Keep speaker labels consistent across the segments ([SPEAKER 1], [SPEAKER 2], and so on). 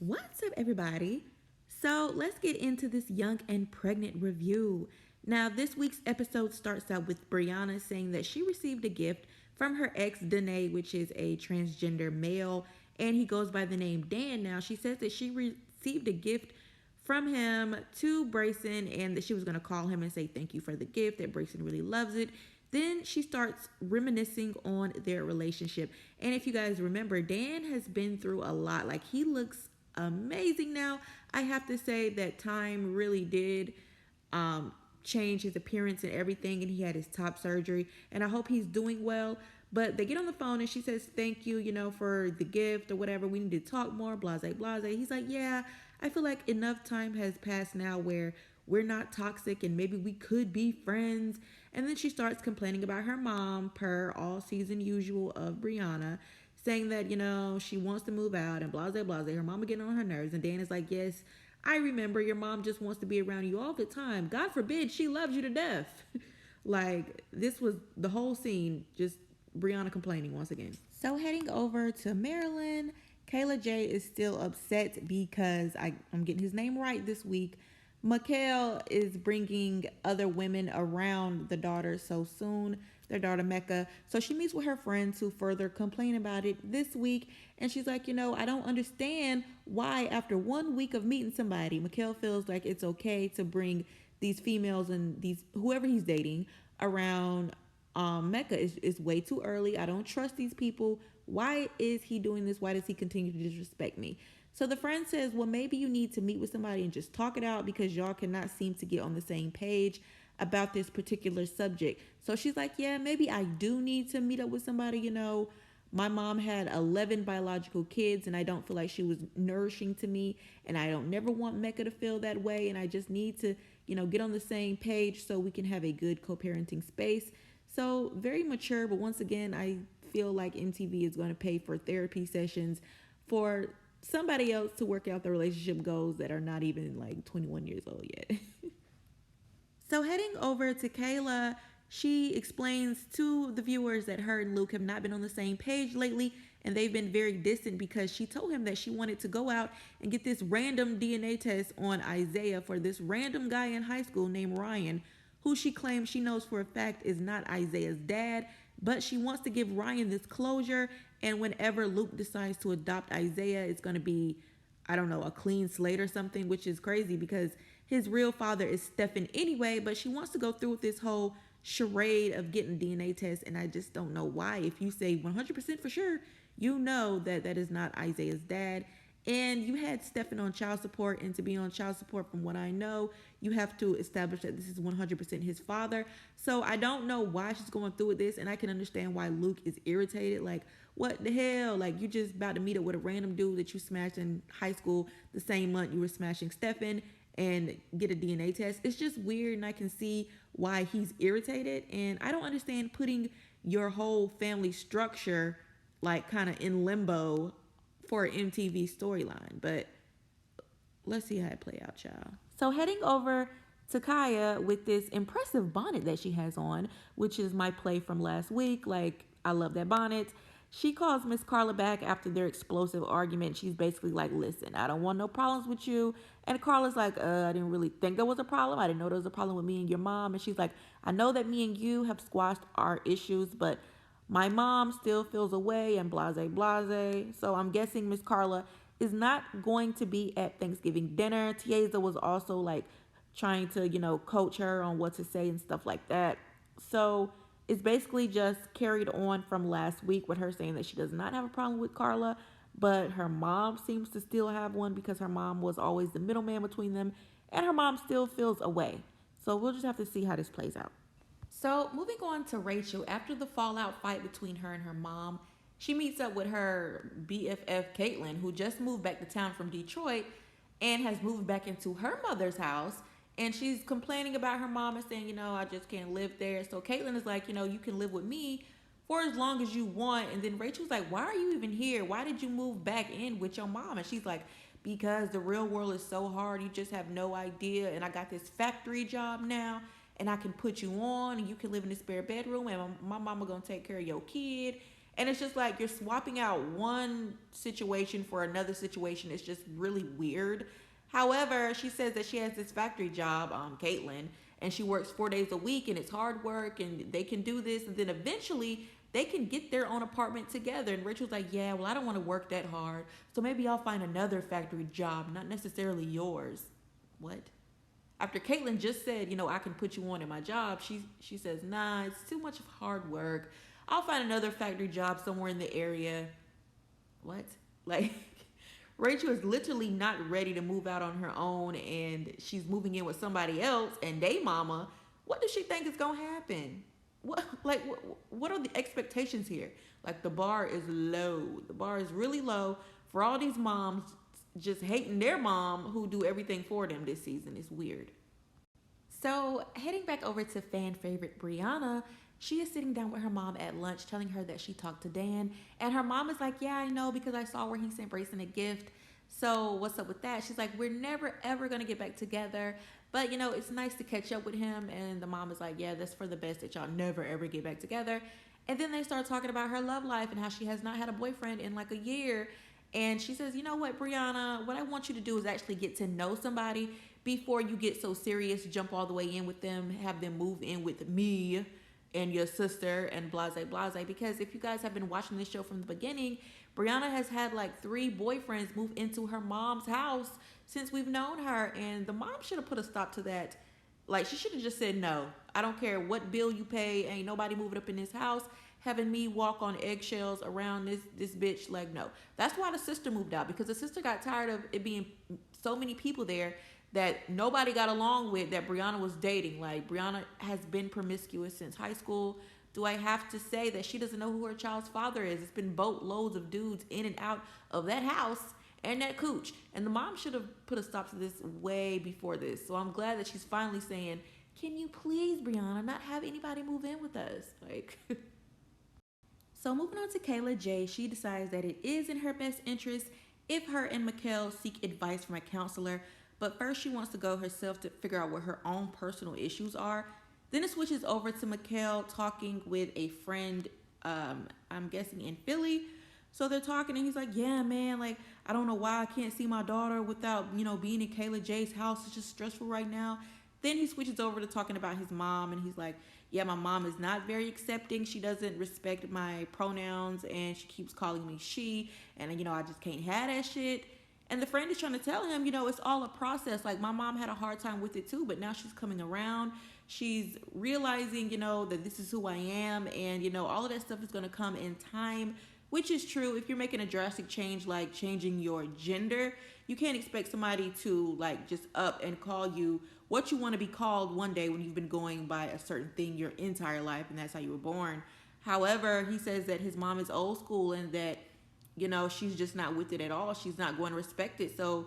[SPEAKER 1] What's up, everybody? So, let's get into this young and pregnant review. Now, this week's episode starts out with Brianna saying that she received a gift from her ex, Danae, which is a transgender male, and he goes by the name Dan. Now, she says that she received a gift from him to Brayson and that she was going to call him and say thank you for the gift, that Brayson really loves it. Then she starts reminiscing on their relationship. And if you guys remember, Dan has been through a lot. Like, he looks amazing now. I have to say that time really did um, change his appearance and everything, and he had his top surgery. And I hope he's doing well. But they get on the phone and she says, thank you, for the gift or whatever. We need to talk more, blase, blase. He's like, yeah, I feel like enough time has passed now where we're not toxic and maybe we could be friends. And then she starts complaining about her mom, per all season usual of Brianna, saying that, she wants to move out and blase, blase. Her mama getting on her nerves. And Dan is like, yes, I remember your mom just wants to be around you all the time. God forbid she loves you to death. Like, this was the whole scene, just Brianna complaining once again. So heading over to Maryland, Kayla J is still upset because I'm getting his name right this week. Mikhail is bringing other women around the daughter so soon, their daughter Mecca. So she meets with her friends who further complain about it this week. And she's like, I don't understand why after 1 week of meeting somebody, Mikhail feels like it's okay to bring these females and these whoever he's dating around Mecca. Is way too early. I don't trust these people. Why is he doing this? Why does he continue to disrespect me? So the friend says, well, maybe you need to meet with somebody and just talk it out because y'all cannot seem to get on the same page about this particular subject. So she's like, yeah, maybe I do need to meet up with somebody. My mom had 11 biological kids and I don't feel like she was nourishing to me, and I don't never want Mecca to feel that way, and I just need to, get on the same page so we can have a good co-parenting space. So very mature, but once again, I feel like MTV is going to pay for therapy sessions for somebody else to work out the relationship goals that are not even like 21 years old yet. So heading over to Kayla, she explains to the viewers that her and Luke have not been on the same page lately, and they've been very distant because she told him that she wanted to go out and get this random DNA test on Isaiah for this random guy in high school named Ryan, who she claims she knows for a fact is not Isaiah's dad, but she wants to give Ryan this closure. And whenever Luke decides to adopt Isaiah, it's going to be, I don't know, a clean slate or something, which is crazy because his real father is Stefan anyway. But she wants to go through with this whole charade of getting DNA tests, and I just don't know why. If you say 100% for sure, you know that that is not Isaiah's dad. And you had Stefan on child support, and to be on child support, from what I know, you have to establish that this is 100% his father. So I don't know why she's going through with this, and I can understand why Luke is irritated. Like, what the hell? Like, you just about to meet up with a random dude that you smashed in high school the same month you were smashing Stefan, and get a DNA test. It's just weird, and I can see why he's irritated. And I don't understand putting your whole family structure like kind of in limbo for an MTV storyline. But let's see how it play out, y'all. So heading over to Kaya with this impressive bonnet that she has on, which is my play from last week. Like, I love that bonnet. She calls Miss Carla back after their explosive argument. She's basically like, listen, I don't want no problems with you. And Carla's like, I didn't really think there was a problem. I didn't know there was a problem with me and your mom. And she's like, I know that me and you have squashed our issues, but my mom still feels away and blase, blase. So I'm guessing Miss Carla is not going to be at Thanksgiving dinner. Tiesa was also like trying to, coach her on what to say and stuff like that. So it's basically just carried on from last week with her saying that she does not have a problem with Carla, but her mom seems to still have one because her mom was always the middleman between them, and her mom still feels away. So we'll just have to see how this plays out. So moving on to Rachel, after the fallout fight between her and her mom, she meets up with her BFF Caitlin, who just moved back to town from Detroit and has moved back into her mother's house. And she's complaining about her mom and saying, I just can't live there. So Caitlin is like, you can live with me for as long as you want. And then Rachel's like, why are you even here? Why did you move back in with your mom? And she's like, because the real world is so hard. You just have no idea. And I got this factory job now, and I can put you on, and you can live in a spare bedroom, and my mama gonna take care of your kid. And it's just like you're swapping out one situation for another situation. It's just really weird. However, she says that she has this factory job, Caitlin, and she works 4 days a week and it's hard work and they can do this. And then eventually they can get their own apartment together. And Rachel's like, yeah, well, I don't want to work that hard. So maybe I'll find another factory job, not necessarily yours. What? After Caitlin just said, I can put you on in my job, she says, nah, it's too much hard work. I'll find another factory job somewhere in the area. What? Like, Rachel is literally not ready to move out on her own, and she's moving in with somebody else, and they mama. What does she think is gonna happen? What are the expectations here? Like, the bar is low. The bar is really low for all these moms just hating their mom who do everything for them this season. It's weird. So, heading back over to fan favorite Brianna, she is sitting down with her mom at lunch telling her that she talked to Dan. And her mom is like, yeah, I know, because I saw where he sent Brayson a gift. So what's up with that? She's like, we're never, ever going to get back together. But, it's nice to catch up with him. And the mom is like, yeah, that's for the best that y'all never, ever get back together. And then they start talking about her love life and how she has not had a boyfriend in like a year. And she says, you know what, Brianna, what I want you to do is actually get to know somebody before you get so serious, jump all the way in with them, have them move in with me and your sister and blase blase. Because if you guys have been watching this show from the beginning, Brianna has had like 3 boyfriends move into her mom's house since we've known her, and the mom should have put a stop to that. Like, she should have just said, no, I don't care what bill you pay, ain't nobody moving up in this house having me walk on eggshells around this bitch. Like, no. That's why the sister moved out, because the sister got tired of it being so many people there that nobody got along with, that Brianna was dating. Like, Brianna has been promiscuous since high school. Do I have to say that she doesn't know who her child's father is? It's been boatloads of dudes in and out of that house and that cooch. And the mom should have put a stop to this way before this. So I'm glad that she's finally saying, can you please, Brianna, not have anybody move in with us? Like, so moving on to Kayla J, she decides that it is in her best interest if her and Mikhail seek advice from a counselor. But first, she wants to go herself to figure out what her own personal issues are. Then it switches over to Mikhail talking with a friend, I'm guessing in Philly. So they're talking, and he's like, yeah, man, like, I don't know why I can't see my daughter without, being in Kayla J's house. It's just stressful right now. Then he switches over to talking about his mom, and he's like, yeah, my mom is not very accepting. She doesn't respect my pronouns, and she keeps calling me she, and, I just can't have that shit. And the friend is trying to tell him, it's all a process. Like, my mom had a hard time with it too, but now she's coming around. She's realizing, that this is who I am. And, all of that stuff is going to come in time, which is true. If you're making a drastic change, like changing your gender, you can't expect somebody to, like, just up and call you what you want to be called one day when you've been going by a certain thing your entire life, and that's how you were born. However, he says that his mom is old school and that, she's just not with it at all. She's not going to respect it. So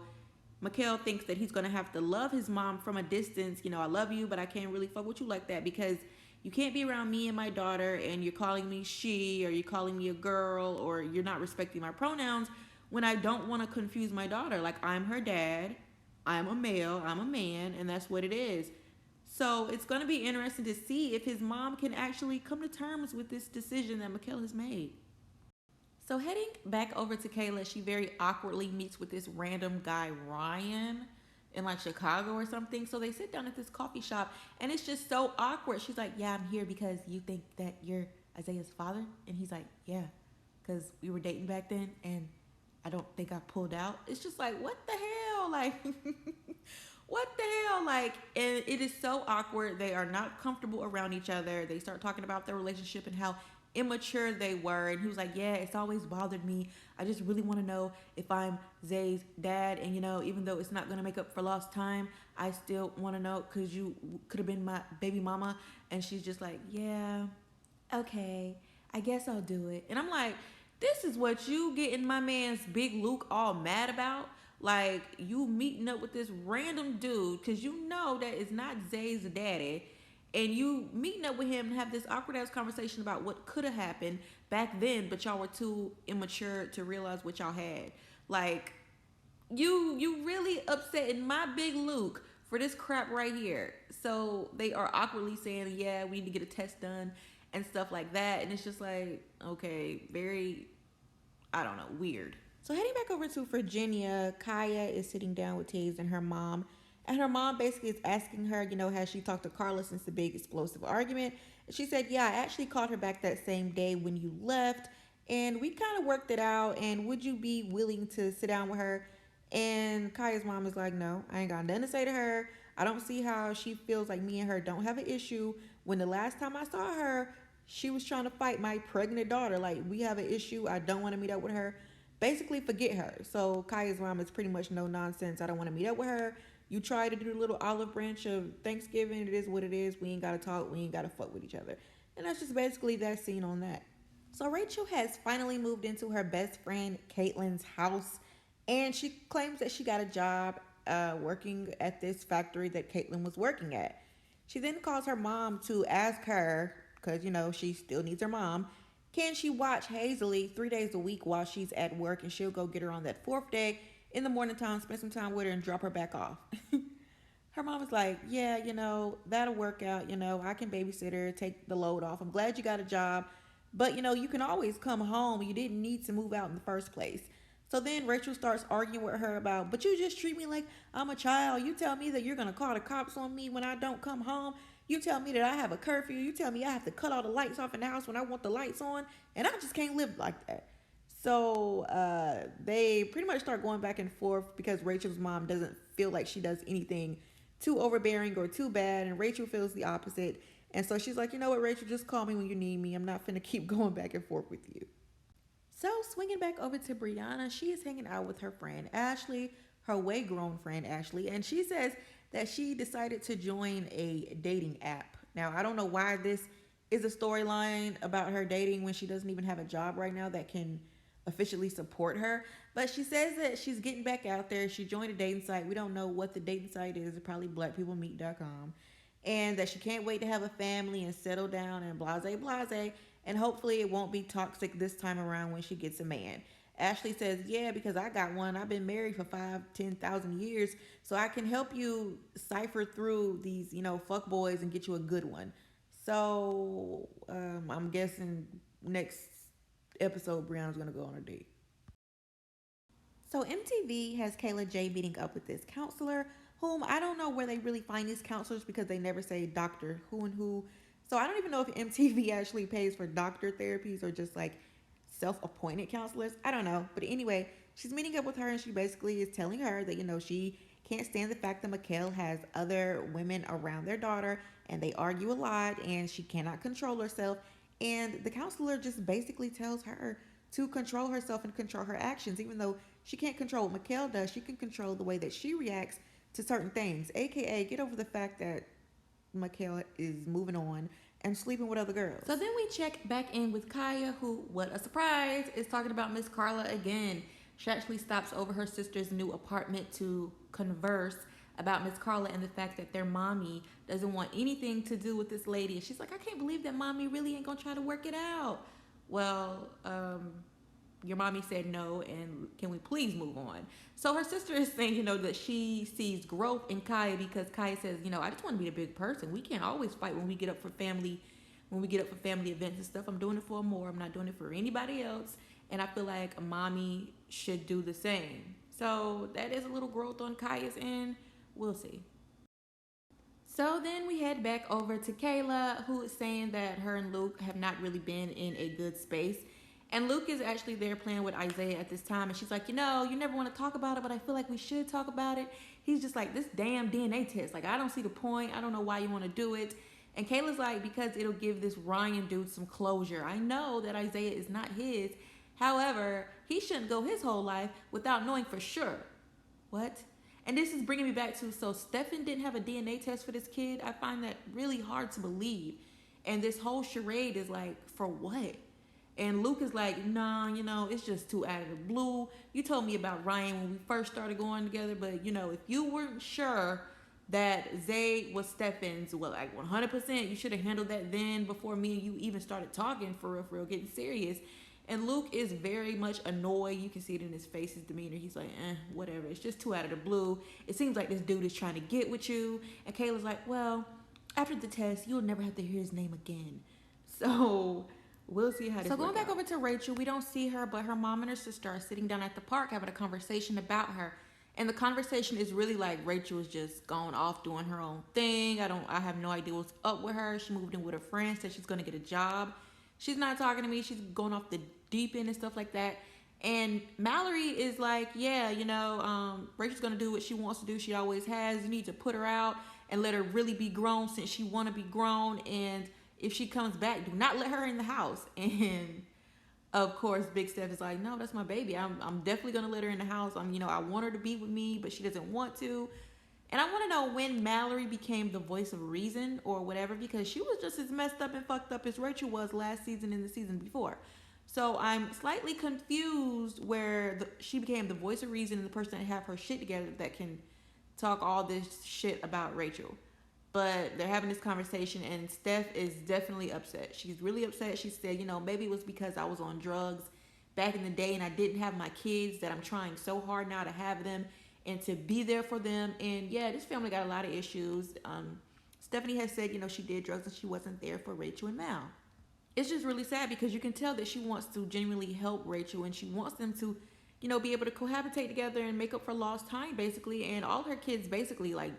[SPEAKER 1] Mikhail thinks that he's going to have to love his mom from a distance. I love you, but I can't really fuck with you like that, because you can't be around me and my daughter and you're calling me she, or you're calling me a girl, or you're not respecting my pronouns when I don't want to confuse my daughter. Like, I'm her dad, I'm a male, I'm a man, and that's what it is. So it's going to be interesting to see if his mom can actually come to terms with this decision that Mikhail has made. So heading back over to Kayla, she very awkwardly meets with this random guy, Ryan, in like Chicago or something. So they sit down at this coffee shop, and it's just so awkward. She's like, yeah, I'm here because you think that you're Isaiah's father? And he's like, yeah, because we were dating back then, and I don't think I pulled out. It's just like, what the hell? Like, what the hell? Like, and it is so awkward. They are not comfortable around each other. They start talking about their relationship and how immature they were, and he was like, yeah, it's always bothered me. I just really want to know if I'm Zay's dad, and even though it's not going to make up for lost time, I still want to know, because you could have been my baby mama. And she's just like, yeah, okay, I guess I'll do it. And I'm like, this is what you getting my man's Big Luke all mad about? Like, you meeting up with this random dude because you know that it's not Zay's daddy, and you meeting up with him and have this awkward ass conversation about what could have happened back then, but y'all were too immature to realize what y'all had. Like, you really upsetting my Big Luke for this crap right here. So they are awkwardly saying, yeah, we need to get a test done. and stuff like that. And it's just like, okay, very, I don't know, weird. So heading back over to Virginia, Kaya is sitting down with Taze and her mom. And her mom basically is asking her, has she talked to Carla since the big explosive argument? And she said, yeah, I actually called her back that same day when you left. And we kind of worked it out. And would you be willing to sit down with her? And Kaya's mom is like, no, I ain't got nothing to say to her. I don't see how she feels like me and her don't have an issue. When the last time I saw her, she was trying to fight my pregnant daughter. Like, we have an issue. I don't want to meet up with her. Basically, forget her. So Kaya's mom is pretty much no nonsense. I don't want to meet up with her. You try to do the little olive branch of Thanksgiving. It is what it is. We ain't got to talk. We ain't got to fuck with each other. And that's just basically that scene on that. So Rachel has finally moved into her best friend Caitlin's house. And she claims that she got a job working at this factory that Caitlin was working at. She then calls her mom to ask her, because, she still needs her mom, can she watch Hazley 3 days a week while she's at work, and she'll go get her on that fourth day in the morning time, spend some time with her, and drop her back off. Her mom was like, yeah, that'll work out. I can babysit her, take the load off. I'm glad you got a job. But, you can always come home. You didn't need to move out in the first place. So then Rachel starts arguing with her about, but you just treat me like I'm a child. You tell me that you're going to call the cops on me when I don't come home. You tell me that I have a curfew. You tell me I have to cut all the lights off in the house when I want the lights on. And I just can't live like that. So they pretty much start going back and forth because Rachel's mom doesn't feel like she does anything too overbearing or too bad. And Rachel feels the opposite. And so she's like, you know what, Rachel, just call me when you need me. I'm not finna keep going back and forth with you. So swinging back over to Brianna, she is hanging out with her friend Ashley, her way-grown friend Ashley, and she says that she decided to join a dating app. Now, I don't know why this is a storyline about her dating when she doesn't even have a job right now that can officially support her, but she says that she's getting back out there. She joined a dating site. We don't know what the dating site is. It's probably blackpeoplemeet.com. And that she can't wait to have a family and settle down and blase, and hopefully it won't be toxic this time around when she gets a man. Ashley says, yeah, because I got one. I've been married for 10,000 years, so I can help you cipher through these, fuck boys and get you a good one. So I'm guessing next episode, Brianna's going to go on a date. So MTV has Kayla J meeting up with this counselor, whom I don't know where they really find these counselors because they never say doctor who and who. So I don't even know if MTV actually pays for doctor therapies or just like self-appointed counselors. I don't know. But anyway, she's meeting up with her and she basically is telling her that, she can't stand the fact that Mikhail has other women around their daughter and they argue a lot and she cannot control herself. And the counselor just basically tells her to control herself and control her actions. Even though she can't control what Mikhail does, she can control the way that she reacts to certain things. AKA, get over the fact that Mikhail is moving on and sleeping with other girls. So then we check back in with Kaya, who, what a surprise, is talking about Miss Carla again. She actually stops over her sister's new apartment to converse about Miss Carla and the fact that their mommy doesn't want anything to do with this lady. And she's like, I can't believe that mommy really ain't gonna try to work it out. Well, your mommy said no, and can we please move on? So her sister is saying, that she sees growth in Kaya because Kaya says, I just want to be a big person. We can't always fight when we get up for family events and stuff. I'm doing it for Amore. I'm not doing it for anybody else. And I feel like a mommy should do the same. So that is a little growth on Kaya's end. We'll see. So then we head back over to Kayla, who is saying that her and Luke have not really been in a good space. And Luke is actually there playing with Isaiah at this time. And she's like, you never want to talk about it, but I feel like we should talk about it. He's just like, this damn DNA test. Like, I don't see the point. I don't know why you want to do it. And Kayla's like, because it'll give this Ryan dude some closure. I know that Isaiah is not his. However, he shouldn't go his whole life without knowing for sure. What? And this is bringing me back to, so Stefan didn't have a DNA test for this kid? I find that really hard to believe. And this whole charade is like, for what? And Luke is like, nah, it's just too out of the blue. You told me about Ryan when we first started going together, but, if you weren't sure that Zay was Stefan's, 100%, you should have handled that then before me and you even started talking for real, getting serious. And Luke is very much annoyed. You can see it in his face, his demeanor. He's like, whatever. It's just too out of the blue. It seems like this dude is trying to get with you. And Kayla's like, well, after the test, you'll never have to hear his name again. So we'll see how this.
[SPEAKER 2] So going
[SPEAKER 1] work
[SPEAKER 2] back
[SPEAKER 1] out.
[SPEAKER 2] over to Rachel, we don't see her, but her mom and her sister are sitting down at the park having a conversation about her. And the conversation is really like Rachel is just going off doing her own thing. I have no idea what's up with her. She moved in with her friend, said she's gonna get a job. She's not talking to me. She's going off the deep end and stuff like that. And Mallory is like, yeah, Rachel's gonna do what she wants to do. She always has. You need to put her out and let her really be grown since she wanna be grown. And if she comes back, do not let her in the house. And of course, Big Steph is like, no, that's my baby. I'm definitely gonna let her in the house. I want her to be with me, but she doesn't want to. And I want to know when Mallory became the voice of reason or whatever, because she was just as messed up and fucked up as Rachel was last season and the season before. So I'm slightly confused where she became the voice of reason and the person that have her shit together that can talk all this shit about Rachel. But they're having this conversation, and Steph is definitely upset. She's really upset. She said, maybe it was because I was on drugs back in the day and I didn't have my kids, that I'm trying so hard now to have them and to be there for them. And yeah, this family got a lot of issues. Stephanie has said, she did drugs and she wasn't there for Rachel and Mal. It's just really sad because you can tell that she wants to genuinely help Rachel and she wants them to, be able to cohabitate together and make up for lost time, basically. And all her kids basically like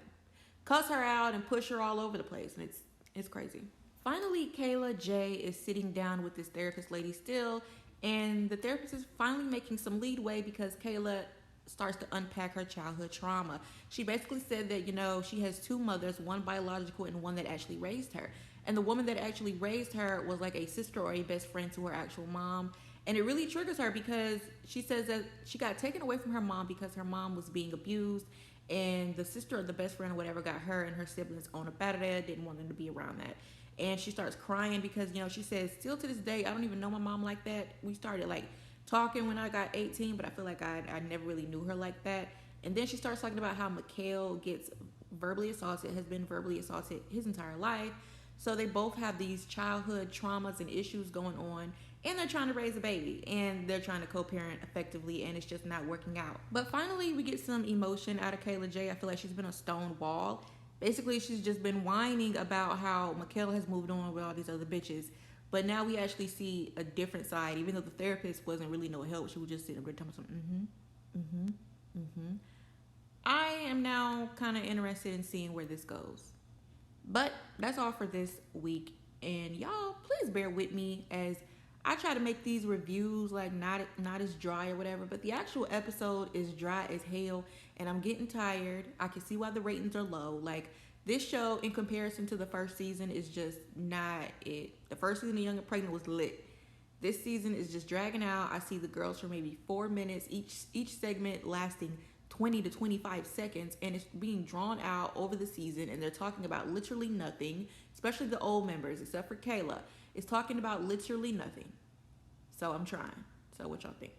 [SPEAKER 2] cuss her out and push her all over the place, and it's crazy. Finally, Kayla J is sitting down with this therapist lady still, and the therapist is finally making some leadway because Kayla starts to unpack her childhood trauma. She basically said that, she has two mothers, one biological and one that actually raised her. And the woman that actually raised her was like a sister or a best friend to her actual mom. And it really triggers her because she says that she got taken away from her mom because her mom was being abused, and the sister or the best friend or whatever got her and her siblings on up out of there, didn't want them to be around that. And she starts crying because, she says, still to this day, I don't even know my mom like that. We started like talking when I got 18, but I feel like I never really knew her like that. And then she starts talking about how Mikhail gets verbally assaulted, has been verbally assaulted his entire life. So they both have these childhood traumas and issues going on, and they're trying to raise a baby, and they're trying to co-parent effectively, and it's just not working out. But finally, we get some emotion out of Kayla J. I feel like she's been a stone wall. Basically, she's just been whining about how Mikhail has moved on with all these other bitches. But now we actually see a different side. Even though the therapist wasn't really no help, she was just sitting there telling me, I am now kind of interested in seeing where this goes. But that's all for this week. And y'all, please bear with me as I try to make these reviews like not as dry or whatever, but the actual episode is dry as hell, and I'm getting tired. I can see why the ratings are low. Like, this show, in comparison to the first season, is just not it. The first season of Young and Pregnant was lit. This season is just dragging out. I see the girls for maybe 4 minutes, each segment lasting 20 to 25 seconds, and it's being drawn out over the season, and they're talking about literally nothing, especially the old members, except for Kayla. It's talking about literally nothing. So I'm trying. So what y'all think?